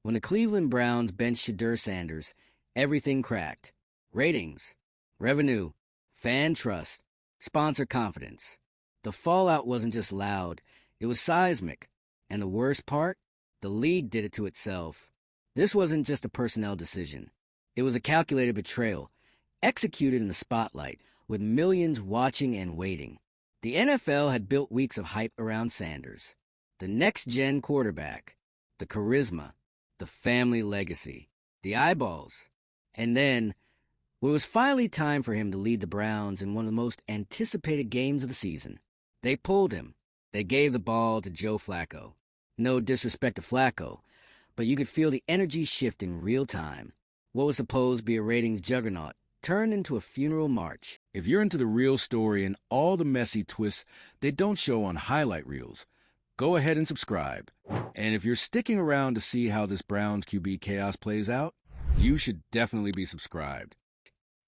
When the Cleveland Browns benched Shedeur Sanders, everything cracked. Ratings, revenue, fan trust, sponsor confidence. The fallout wasn't just loud, it was seismic. And the worst part? The league did it to itself. This wasn't just a personnel decision. It was a calculated betrayal, executed in the spotlight, with millions watching and waiting. The NFL had built weeks of hype around Sanders. The next-gen quarterback, the charisma, the family legacy, the eyeballs. And then, when it was finally time for him to lead the Browns in one of the most anticipated games of the season, they pulled him. They gave the ball to Joe Flacco. No disrespect to Flacco, but you could feel the energy shift in real time. What was supposed to be a ratings juggernaut turned into a funeral march. If you're into the real story and all the messy twists they don't show on highlight reels, go ahead and subscribe. And if you're sticking around to see how this Browns QB chaos plays out, you should definitely be subscribed.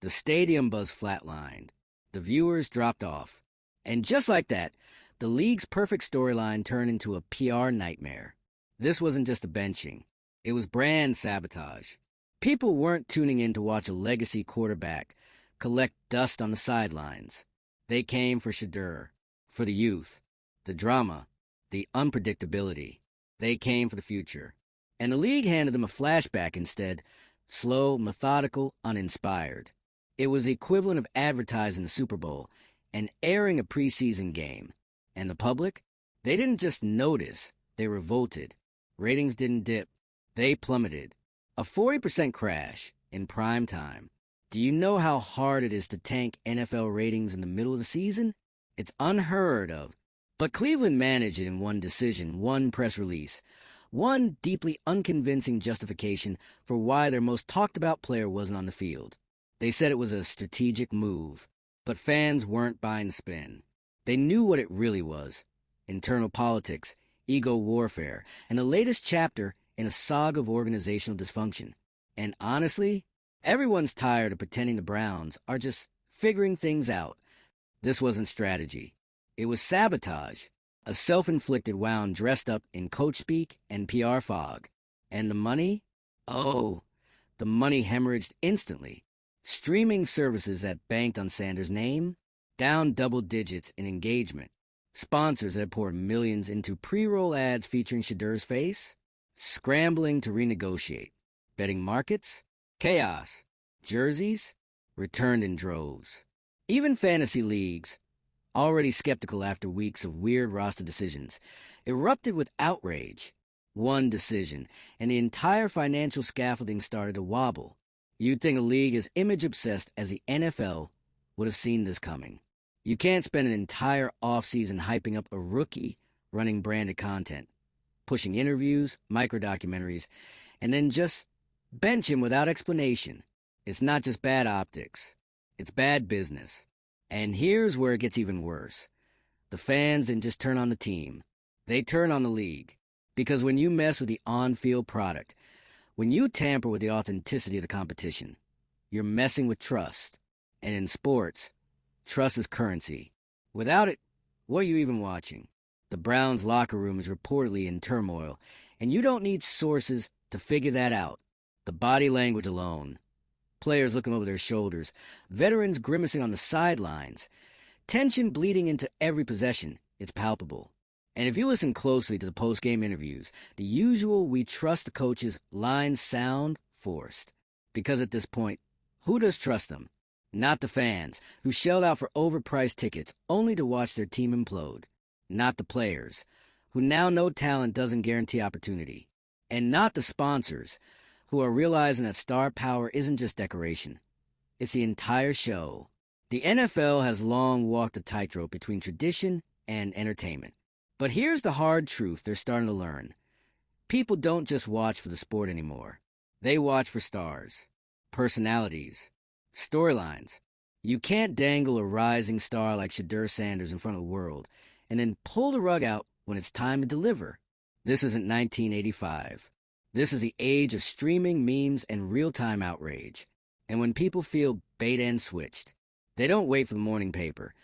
The stadium buzz flatlined. The viewers dropped off. And just like that, the league's perfect storyline turned into a PR nightmare. This wasn't just a benching. It was brand sabotage. People weren't tuning in to watch a legacy quarterback collect dust on the sidelines. They came for Shedeur, for the youth, the drama, the unpredictability. They came for the future. And the league handed them a flashback instead, slow, methodical, uninspired. It was the equivalent of advertising the Super Bowl and airing a preseason game. And the public? They didn't just notice, they revolted. Ratings didn't dip, they plummeted. A 40% crash in prime time. Do you know how hard it is to tank NFL ratings in the middle of the season? It's unheard of. But Cleveland managed it in one decision, one press release, one deeply unconvincing justification for why their most talked-about player wasn't on the field. They said it was a strategic move, but fans weren't buying the spin. They knew what it really was: internal politics, ego warfare, and the latest chapter in a saga of organizational dysfunction. And honestly, everyone's tired of pretending the Browns are just figuring things out. This wasn't strategy. It was sabotage, a self-inflicted wound dressed up in coach speak and PR fog. And the money? Oh, the money hemorrhaged instantly. Streaming services that banked on Sanders' name, down double digits in engagement. Sponsors that poured millions into pre-roll ads featuring Shedeur's face, scrambling to renegotiate. Betting markets, chaos. Jerseys, returned in droves. Even fantasy leagues, already skeptical after weeks of weird roster decisions, erupted with outrage. One decision, and the entire financial scaffolding started to wobble. You'd think a league as image-obsessed as the NFL would have seen this coming. You can't spend an entire offseason hyping up a rookie running branded content, pushing interviews, micro-documentaries, and then just bench him without explanation. It's not just bad optics. It's bad business. And here's where it gets even worse. The fans didn't just turn on the team. They turn on the league. Because when you mess with the on-field product, when you tamper with the authenticity of the competition, you're messing with trust. And in sports, trust is currency. Without it, what are you even watching? The Browns' locker room is reportedly in turmoil, and you don't need sources to figure that out. The body language alone. Players looking over their shoulders, veterans grimacing on the sidelines, tension bleeding into every possession. It's palpable. And if you listen closely to the post-game interviews, the usual "we trust the coaches" lines sound forced. Because at this point, who does trust them? Not the fans, who shelled out for overpriced tickets only to watch their team implode. Not the players, who now know talent doesn't guarantee opportunity. And not the sponsors, who are realizing that star power isn't just decoration. It's the entire show. The NFL has long walked a tightrope between tradition and entertainment. But here's the hard truth they're starting to learn. People don't just watch for the sport anymore. They watch for stars, personalities, storylines. You can't dangle a rising star like Shedeur Sanders in front of the world and then pull the rug out when it's time to deliver. This isn't 1985. This is the age of streaming, memes, and real-time outrage. And when people feel bait and switched, they don't wait for the morning paper.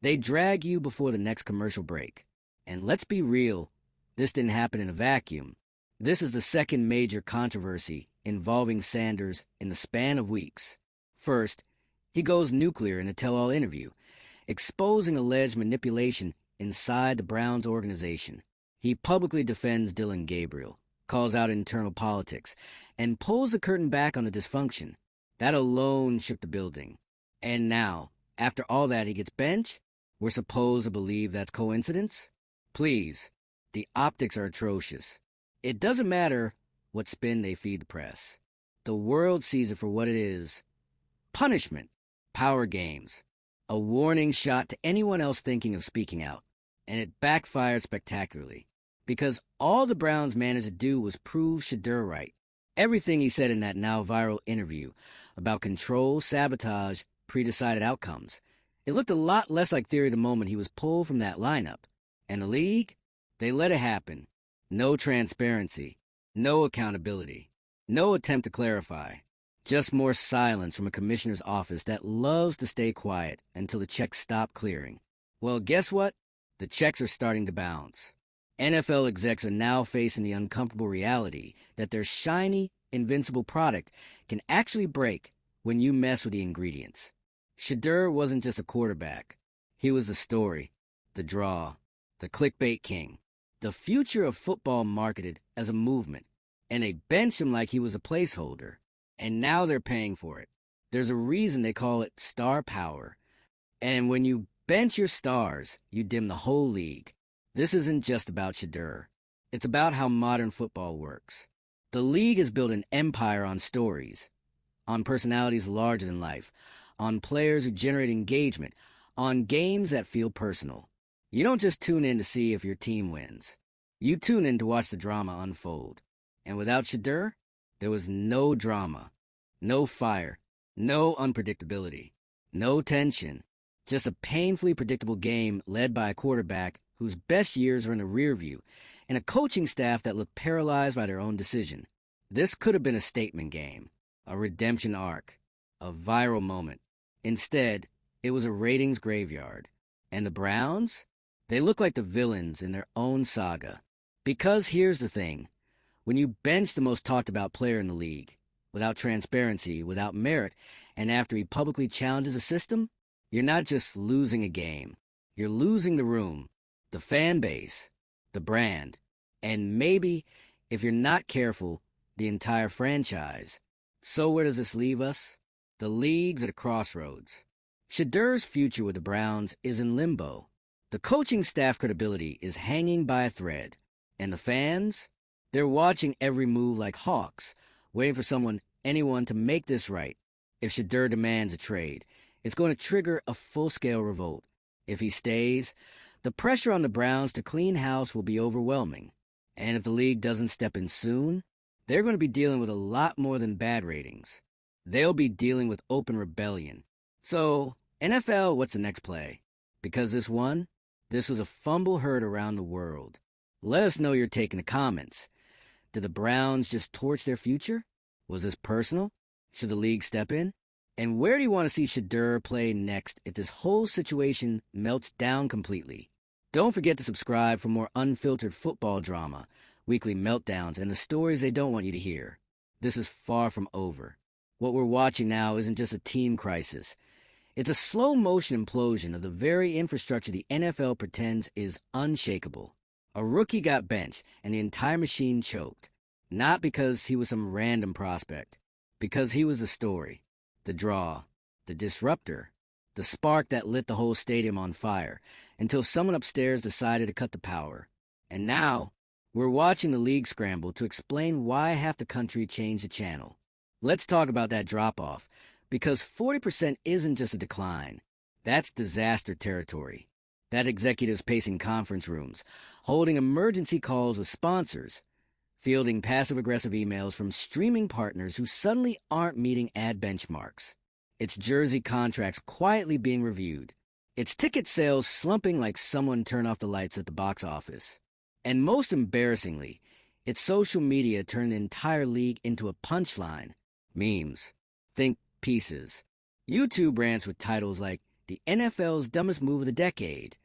They drag you before the next commercial break. And let's be real, this didn't happen in a vacuum. This is the second major controversy involving Sanders in the span of weeks. First, he goes nuclear in a tell-all interview, exposing alleged manipulation inside the Browns organization. He publicly defends Dillon Gabriel, calls out internal politics, and pulls the curtain back on the dysfunction. That alone shook the building. And now, after all that, he gets benched? We're supposed to believe that's coincidence? Please, the optics are atrocious. It doesn't matter what spin they feed the press. The world sees it for what it is. Punishment. Power games. A warning shot to anyone else thinking of speaking out. And it backfired spectacularly. Because all the Browns managed to do was prove Shedeur right. Everything he said in that now viral interview about control, sabotage, pre-decided outcomes. It looked a lot less like theory the moment he was pulled from that lineup. And the league? They let it happen. No transparency. No accountability. No attempt to clarify. Just more silence from a commissioner's office that loves to stay quiet until the checks stop clearing. Well, guess what? The checks are starting to bounce. NFL execs are now facing the uncomfortable reality that their shiny, invincible product can actually break when you mess with the ingredients. Shedeur wasn't just a quarterback. He was the story, the draw, the clickbait king, the future of football marketed as a movement, and they benched him like he was a placeholder. And now they're paying for it. There's a reason they call it star power. And when you bench your stars, you dim the whole league. This isn't just about Shedeur. It's about how modern football works. The league has built an empire on stories, on personalities larger than life, on players who generate engagement, on games that feel personal. You don't just tune in to see if your team wins. You tune in to watch the drama unfold. And without Shedeur, there was no drama, no fire, no unpredictability, no tension, just a painfully predictable game led by a quarterback whose best years are in the rear view, and a coaching staff that looked paralyzed by their own decision. This could have been a statement game, a redemption arc, a viral moment. Instead, it was a ratings graveyard. And the Browns? They look like the villains in their own saga. Because here's the thing. When you bench the most talked about player in the league, without transparency, without merit, and after he publicly challenges a system, you're not just losing a game. You're losing the room, the fan base, the brand, and maybe, if you're not careful, the entire franchise. So where does this leave us? The league's at a crossroads. Shedeur's future with the Browns is in limbo. The coaching staff credibility is hanging by a thread. And the fans? They're watching every move like hawks, waiting for anyone to make this right. If Shedeur demands a trade, it's going to trigger a full-scale revolt. If he stays, the pressure on the Browns to clean house will be overwhelming. And if the league doesn't step in soon, they're going to be dealing with a lot more than bad ratings. They'll be dealing with open rebellion. So, NFL, what's the next play? Because this was a fumble heard around the world. Let us know your take in the comments. Did the Browns just torch their future? Was this personal? Should the league step in? And where do you want to see Shedeur play next if this whole situation melts down completely? Don't forget to subscribe for more unfiltered football drama, weekly meltdowns, and the stories they don't want you to hear. This is far from over. What we're watching now isn't just a team crisis. It's a slow-motion implosion of the very infrastructure the NFL pretends is unshakable. A rookie got benched, and the entire machine choked. Not because he was some random prospect. Because he was the story, the draw, the disruptor, the spark that lit the whole stadium on fire, until someone upstairs decided to cut the power. And now, we're watching the league scramble to explain why half the country changed the channel. Let's talk about that drop-off, because 40% isn't just a decline. That's disaster territory. That executives pacing conference rooms, holding emergency calls with sponsors, fielding passive-aggressive emails from streaming partners who suddenly aren't meeting ad benchmarks. It's jersey contracts quietly being reviewed. It's ticket sales slumping like someone turned off the lights at the box office. And most embarrassingly, it's social media turned the entire league into a punchline. Memes. Think pieces. YouTube rants with titles like the NFL's dumbest move of the decade.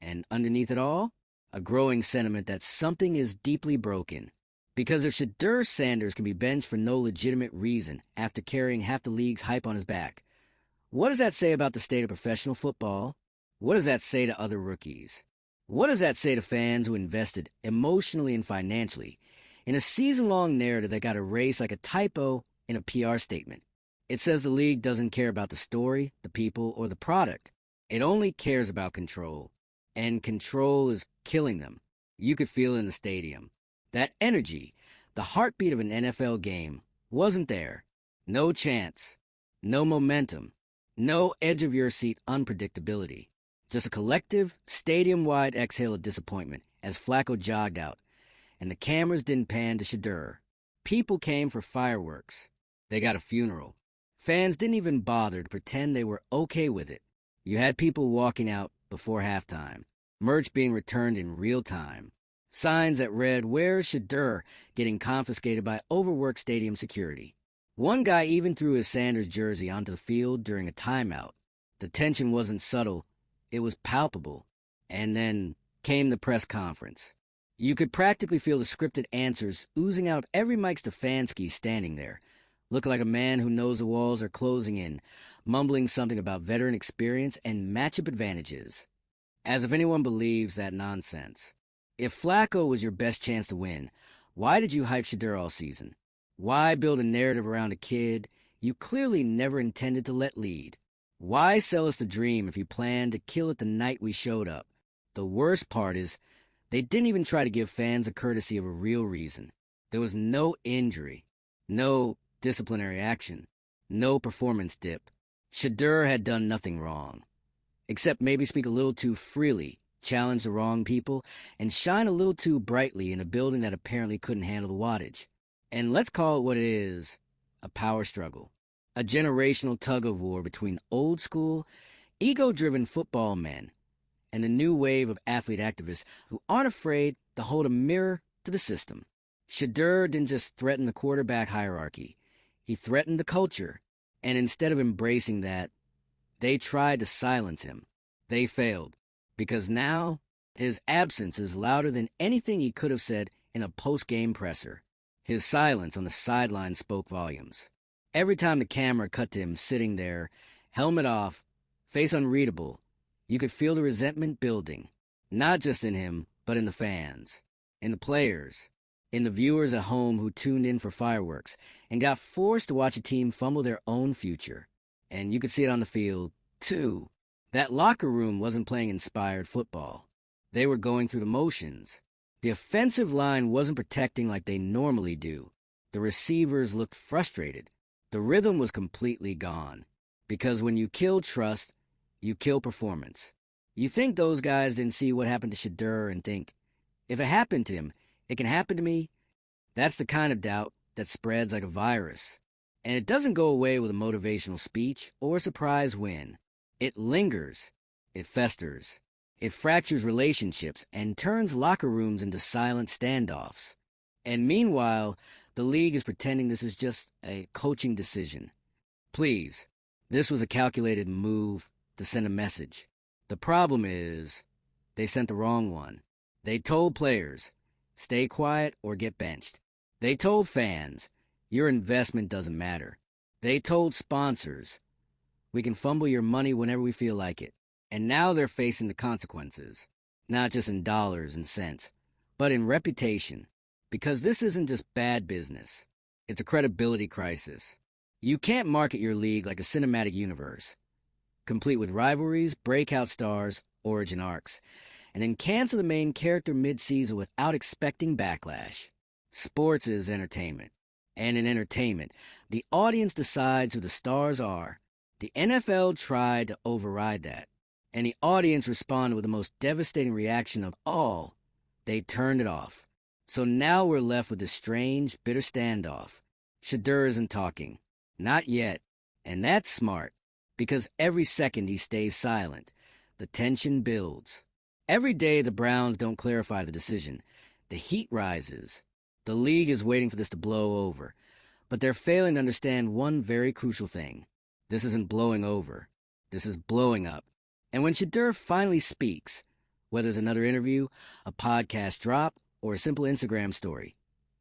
And underneath it all, a growing sentiment that something is deeply broken. Because if Shedeur Sanders can be benched for no legitimate reason after carrying half the league's hype on his back, what does that say about the state of professional football? What does that say to other rookies? What does that say to fans who invested emotionally and financially in a season-long narrative that got erased like a typo in a PR statement? It says the league doesn't care about the story, the people, or the product. It only cares about control. And control is killing them. You could feel it in the stadium. That energy, the heartbeat of an NFL game, wasn't there. No chance. No momentum. No edge-of-your-seat unpredictability. Just a collective, stadium-wide exhale of disappointment as Flacco jogged out, and the cameras didn't pan to Shedeur. People came for fireworks. They got a funeral. Fans didn't even bother to pretend they were okay with it. You had people walking out before halftime, merch being returned in real time, signs that read, "Where's Shedeur?" getting confiscated by overworked stadium security. One guy even threw his Sanders jersey onto the field during a timeout. The tension wasn't subtle. It was palpable. And then came the press conference. You could practically feel the scripted answers oozing out of every Mike Stefanski standing there, looking like a man who knows the walls are closing in, mumbling something about veteran experience and matchup advantages. As if anyone believes that nonsense. If Flacco was your best chance to win, why did you hype Shedeur all season? Why build a narrative around a kid you clearly never intended to let lead? Why sell us the dream if you planned to kill it the night we showed up? The worst part is, they didn't even try to give fans a courtesy of a real reason. There was no injury, no disciplinary action, no performance dip. Shedeur had done nothing wrong, except maybe speak a little too freely, challenge the wrong people, and shine a little too brightly in a building that apparently couldn't handle the wattage. And let's call it what it is, a power struggle. A generational tug-of-war between old-school, ego-driven football men and a new wave of athlete activists who aren't afraid to hold a mirror to the system. Shedeur didn't just threaten the quarterback hierarchy. He threatened the culture. And instead of embracing that, they tried to silence him. They failed. Because now, his absence is louder than anything he could have said in a post-game presser. His silence on the sideline spoke volumes. Every time the camera cut to him sitting there, helmet off, face unreadable, you could feel the resentment building, not just in him, but in the fans, in the players, in the viewers at home who tuned in for fireworks and got forced to watch a team fumble their own future. And you could see it on the field, too. That locker room wasn't playing inspired football. They were going through the motions. The offensive line wasn't protecting like they normally do. The receivers looked frustrated. The rhythm was completely gone. Because when you kill trust, you kill performance. You think those guys didn't see what happened to Shedeur and think, if it happened to him, it can happen to me? That's the kind of doubt that spreads like a virus. And it doesn't go away with a motivational speech or a surprise win. It lingers. It festers. It fractures relationships and turns locker rooms into silent standoffs. And meanwhile, the league is pretending this is just a coaching decision. Please, this was a calculated move to send a message. The problem is, they sent the wrong one. They told players, stay quiet or get benched. They told fans, your investment doesn't matter. They told sponsors, we can fumble your money whenever we feel like it. And now they're facing the consequences, not just in dollars and cents, but in reputation. Because this isn't just bad business. It's a credibility crisis. You can't market your league like a cinematic universe, complete with rivalries, breakout stars, origin arcs, and then cancel the main character mid-season without expecting backlash. Sports is entertainment. And in entertainment, the audience decides who the stars are. The NFL tried to override that. And the audience responded with the most devastating reaction of all. They turned it off. So now we're left with this strange, bitter standoff. Shedeur isn't talking. Not yet. And that's smart. Because every second he stays silent, the tension builds. Every day the Browns don't clarify the decision, the heat rises. The league is waiting for this to blow over. But they're failing to understand one very crucial thing. This isn't blowing over. This is blowing up. And when Shedeur finally speaks, whether it's another interview, a podcast drop, or a simple Instagram story,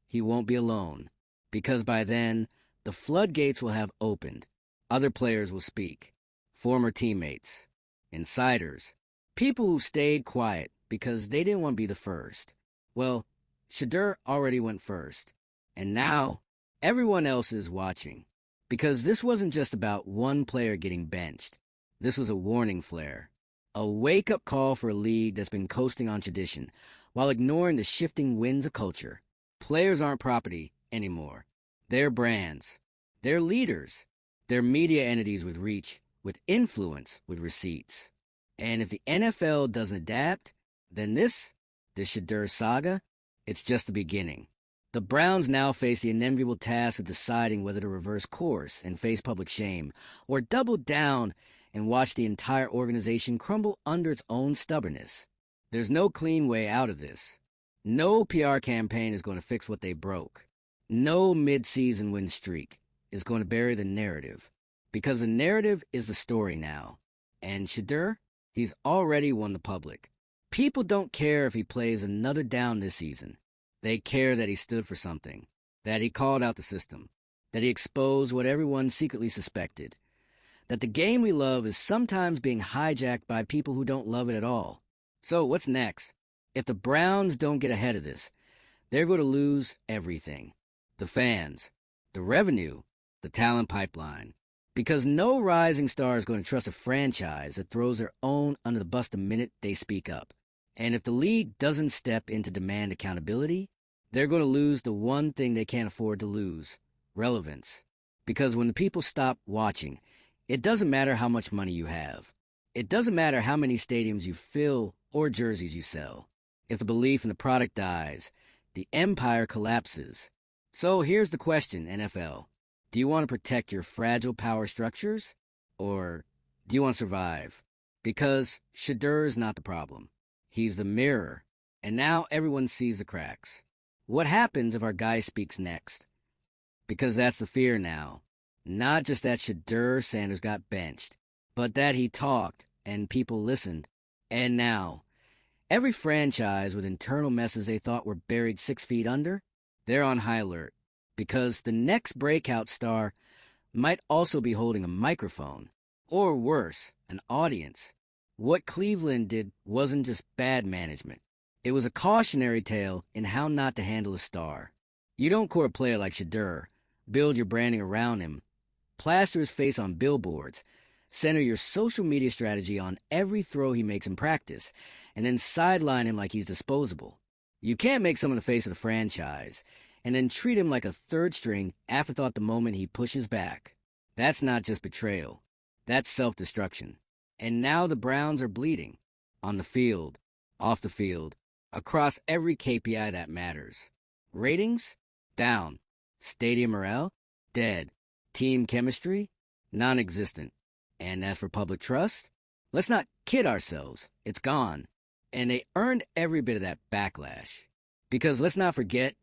he won't be alone, because by then, the floodgates will have opened. Other players will speak. Former teammates, insiders, people who stayed quiet because they didn't want to be the first. Well, Shedeur already went first, and now everyone else is watching. Because this wasn't just about one player getting benched. This was a warning flare. A wake-up call for a league that's been coasting on tradition while ignoring the shifting winds of culture. Players aren't property anymore. They're brands. They're leaders. They're media entities with reach, with influence, with receipts. And if the NFL doesn't adapt, then this Shedeur saga, it's just the beginning. The Browns now face the inevitable task of deciding whether to reverse course and face public shame, or double down and watch the entire organization crumble under its own stubbornness. There's no clean way out of this. No PR campaign is going to fix what they broke. No mid-season win streak is going to bury the narrative, because the narrative is the story now. And Shedeur, he's already won the public. People don't care if he plays another down this season. They care that he stood for something, that he called out the system, that he exposed what everyone secretly suspected, that the game we love is sometimes being hijacked by people who don't love it at all. So what's next? If the Browns don't get ahead of this, they're going to lose everything. The fans, the revenue, the talent pipeline. Because no rising star is going to trust a franchise that throws their own under the bus the minute they speak up. And if the league doesn't step in to demand accountability, they're going to lose the one thing they can't afford to lose: relevance. Because when the people stop watching, it doesn't matter how much money you have. It doesn't matter how many stadiums you fill or jerseys you sell. If the belief in the product dies, the empire collapses. So here's the question, NFL. Do you want to protect your fragile power structures? Or do you want to survive? Because Shedeur is not the problem. He's the mirror. And now everyone sees the cracks. What happens if our guy speaks next? Because that's the fear now. Not just that Shedeur Sanders got benched, but that he talked and people listened. And now, every franchise with internal messes they thought were buried 6 feet under, they're on high alert. Because the next breakout star might also be holding a microphone. Or worse, an audience. What Cleveland did wasn't just bad management. It was a cautionary tale in how not to handle a star. You don't court a player like Shedeur, build your branding around him, plaster his face on billboards, center your social media strategy on every throw he makes in practice, and then sideline him like he's disposable. You can't make someone the face of the franchise and then treat him like a third-string afterthought the moment he pushes back. That's not just betrayal. That's self-destruction. And now the Browns are bleeding. On the field, off the field, across every KPI that matters. Ratings? Down. Stadium morale? Dead. Team chemistry? Non-existent. And as for public trust? Let's not kid ourselves. It's gone. And they earned every bit of that backlash. Because let's not forget,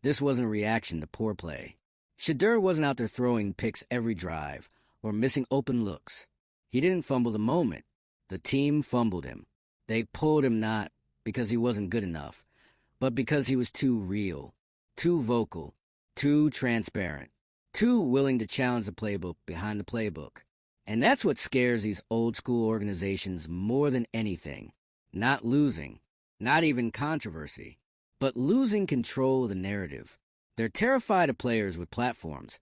this wasn't a reaction to poor play. Shedeur wasn't out there throwing picks every drive or missing open looks. He didn't fumble the moment. The team fumbled him. They pulled him not because he wasn't good enough, but because he was too real, too vocal, too transparent, too willing to challenge the playbook behind the playbook. And that's what scares these old-school organizations more than anything. Not losing, not even controversy, but losing control of the narrative. They're terrified of players with platforms,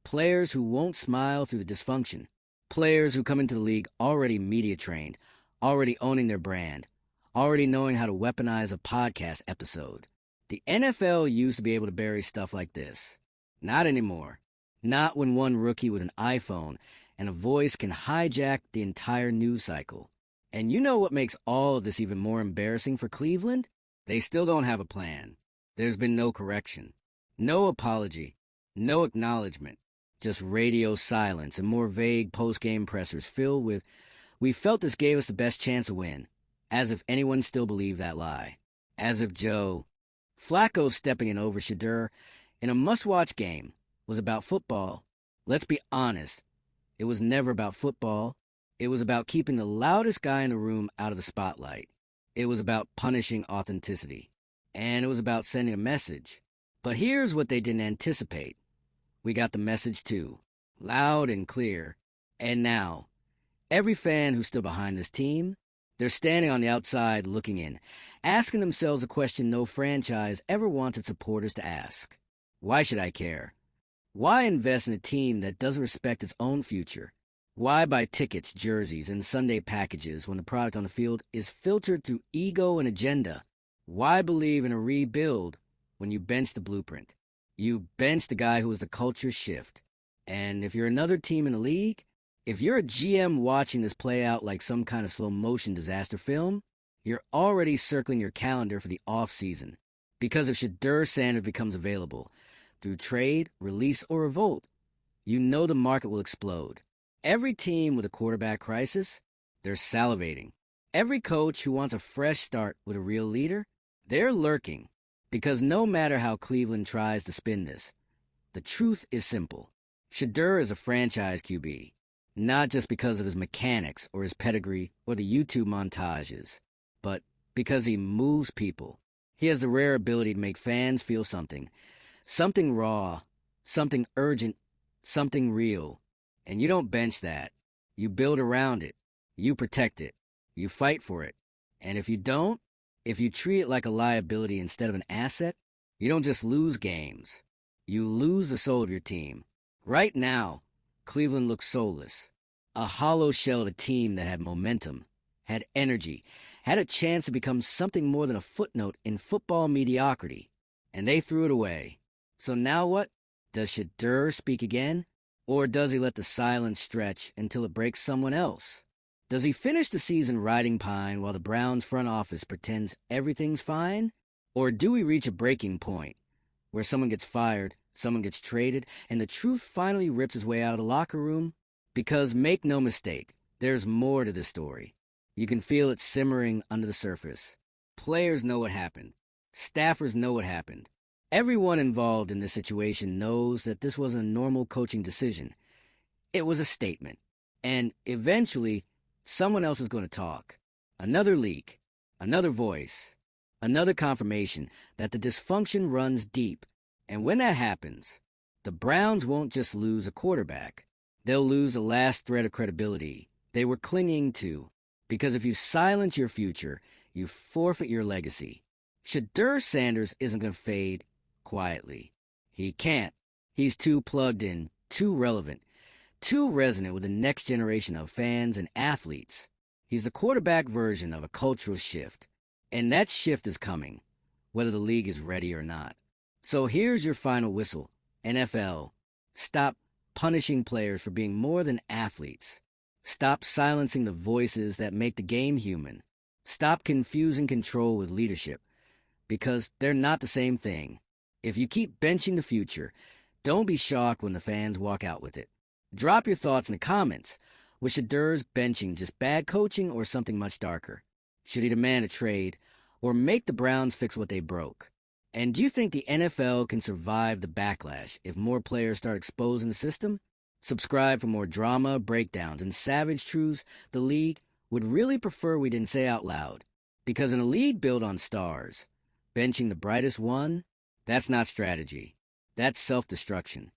players who won't smile through the dysfunction, players who come into the league already media-trained, already owning their brand, already knowing how to weaponize a podcast episode. The NFL used to be able to bury stuff like this. Not anymore. Not when one rookie with an iPhone and a voice can hijack the entire news cycle. And you know what makes all of this even more embarrassing for Cleveland? They still don't have a plan. There's been no correction, no apology, no acknowledgement, just radio silence and more vague post-game pressers filled with, "We felt this gave us the best chance to win," as if anyone still believed that lie. As if Joe Flacco stepping in over Shedeur in a must-watch game was about football. Let's be honest, it was never about football. It was about keeping the loudest guy in the room out of the spotlight. It was about punishing authenticity. And it was about sending a message. But here's what they didn't anticipate. We got the message too, loud and clear. And now, every fan who stood behind this team, they're standing on the outside looking in, asking themselves a question no franchise ever wanted supporters to ask. Why should I care? Why invest in a team that doesn't respect its own future? Why buy tickets, jerseys, and Sunday packages when the product on the field is filtered through ego and agenda? Why believe in a rebuild when you bench the blueprint? You bench the guy who was the culture shift. And if you're another team in the league, if you're a GM watching this play out like some kind of slow-motion disaster film, you're already circling your calendar for the off-season. Because if Shedeur Sanders becomes available, through trade, release, or revolt, you know the market will explode. Every team with a quarterback crisis, they're salivating. Every coach who wants a fresh start with a real leader, they're lurking. Because no matter how Cleveland tries to spin this, the truth is simple. Shedeur is a franchise QB, not just because of his mechanics or his pedigree or the YouTube montages, but because he moves people. He has the rare ability to make fans feel something raw, something urgent, something real. And you don't bench that. You build around it. You protect it. You fight for it. And if you don't, if you treat it like a liability instead of an asset, you don't just lose games. You lose the soul of your team. Right now, Cleveland looks soulless. A hollow-shelled team that had momentum, had energy, had a chance to become something more than a footnote in football mediocrity. And they threw it away. So now what? Does Shedeur speak again? Or does he let the silence stretch until it breaks someone else? Does he finish the season riding pine while the Browns front office pretends everything's fine? Or do we reach a breaking point where someone gets fired, someone gets traded, and the truth finally rips its way out of the locker room? Because make no mistake, there's more to this story. You can feel it simmering under the surface. Players know what happened. Staffers know what happened. Everyone involved in this situation knows that this wasn't a normal coaching decision. It was a statement. And eventually, someone else is going to talk. Another leak, another voice, another confirmation that the dysfunction runs deep. And when that happens, the Browns won't just lose a quarterback. They'll lose the last thread of credibility they were clinging to. Because if you silence your future, you forfeit your legacy. Shedeur Sanders isn't going to fade quietly. He can't. He's too plugged in, too relevant, too resonant with the next generation of fans and athletes. He's the quarterback version of a cultural shift. And that shift is coming, whether the league is ready or not. So here's your final whistle. NFL, stop punishing players for being more than athletes. Stop silencing the voices that make the game human. Stop confusing control with leadership, because they're not the same thing. If you keep benching the future, don't be shocked when the fans walk out with it. Drop your thoughts in the comments. Was Shedeur's benching just bad coaching or something much darker? Should he demand a trade or make the Browns fix what they broke? And do you think the NFL can survive the backlash if more players start exposing the system? Subscribe for more drama, breakdowns, and savage truths the league would really prefer we didn't say out loud. Because in a league built on stars, benching the brightest one, that's not strategy. That's self-destruction.